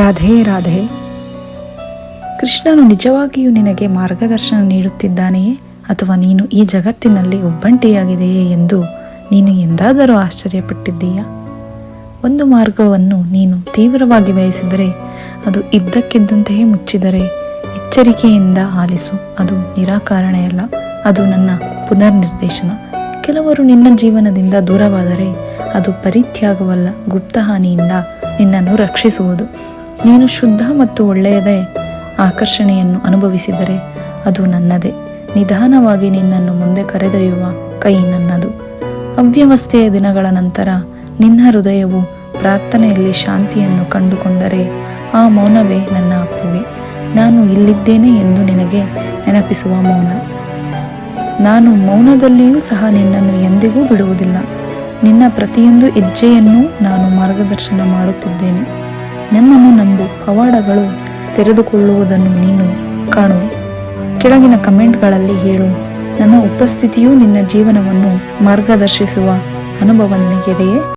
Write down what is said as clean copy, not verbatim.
ರಾಧೆ ರಾಧೆ. ಕೃಷ್ಣನು ನಿಜವಾಗಿಯೂ ನಿನಗೆ ಮಾರ್ಗದರ್ಶನ ನೀಡುತ್ತಿದ್ದಾನೆಯೇ ಅಥವಾ ನೀನು ಈ ಜಗತ್ತಿನಲ್ಲಿ ಒಬ್ಬಂಟಿಯಾಗಿದೆಯೇ ಎಂದು ನೀನು ಎಂದಾದರೂ ಆಶ್ಚರ್ಯಪಟ್ಟಿದ್ದೀಯಾ? ಒಂದು ಮಾರ್ಗವನ್ನು ನೀನು ತೀವ್ರವಾಗಿ ಬಯಸಿದರೆ ಅದು ಇದ್ದಕ್ಕಿದ್ದಂತೆಯೇ ಮುಚ್ಚಿದರೆ ಎಚ್ಚರಿಕೆಯಿಂದ ಆಲಿಸು. ಅದು ನಿರಾಕರಣೆಯಲ್ಲ, ಅದು ನನ್ನ ಪುನರ್ನಿರ್ದೇಶನ. ಕೆಲವರು ನಿನ್ನ ಜೀವನದಿಂದ ದೂರವಾದರೆ ಅದು ಪರಿತ್ಯಾಗವಲ್ಲ, ಗುಪ್ತಹಾನಿಯಿಂದ ನಿನ್ನನ್ನು ರಕ್ಷಿಸುವುದು. ನೀನು ಶುದ್ಧ ಮತ್ತು ಒಳ್ಳೆಯದೇ ಆಕರ್ಷಣೆಯನ್ನು ಅನುಭವಿಸಿದರೆ ಅದು ನನ್ನದೇ. ನಿಧಾನವಾಗಿ ನಿನ್ನನ್ನು ಮುಂದೆ ಕರೆದೊಯ್ಯುವ ಕೈ ನನ್ನದು. ಅವ್ಯವಸ್ಥೆಯ ದಿನಗಳ ನಂತರ ನಿನ್ನ ಹೃದಯವು ಪ್ರಾರ್ಥನೆಯಲ್ಲಿ ಶಾಂತಿಯನ್ನು ಕಂಡುಕೊಂಡರೆ ಆ ಮೌನವೇ ನನ್ನ ಅಪ್ಪುಗೆ. ನಾನು ಇಲ್ಲಿದ್ದೇನೆ ಎಂದು ನಿನಗೆ ನೆನಪಿಸುವ ಮೌನ. ನಾನು ಮೌನದಲ್ಲಿಯೂ ಸಹ ನಿನ್ನನ್ನು ಎಂದಿಗೂ ಬಿಡುವುದಿಲ್ಲ. ನಿನ್ನ ಪ್ರತಿಯೊಂದು ಹೆಜ್ಜೆಯನ್ನೂ ನಾನು ಮಾರ್ಗದರ್ಶನ ಮಾಡುತ್ತಿದ್ದೇನೆ. ನನ್ನನ್ನು ನಂಬು, ಪವಾಡಗಳು ತೆರೆದುಕೊಳ್ಳುವುದನ್ನು ನೀನು ಕಾಣುವೆ. ಕೆಳಗಿನ ಕಮೆಂಟ್ಗಳಲ್ಲಿ ಹೇಳು, ನನ್ನ ಉಪಸ್ಥಿತಿಯು ನಿನ್ನ ಜೀವನವನ್ನು ಮಾರ್ಗದರ್ಶಿಸುವ ಅನುಭವ ನಿನಗಿದೆಯೇ?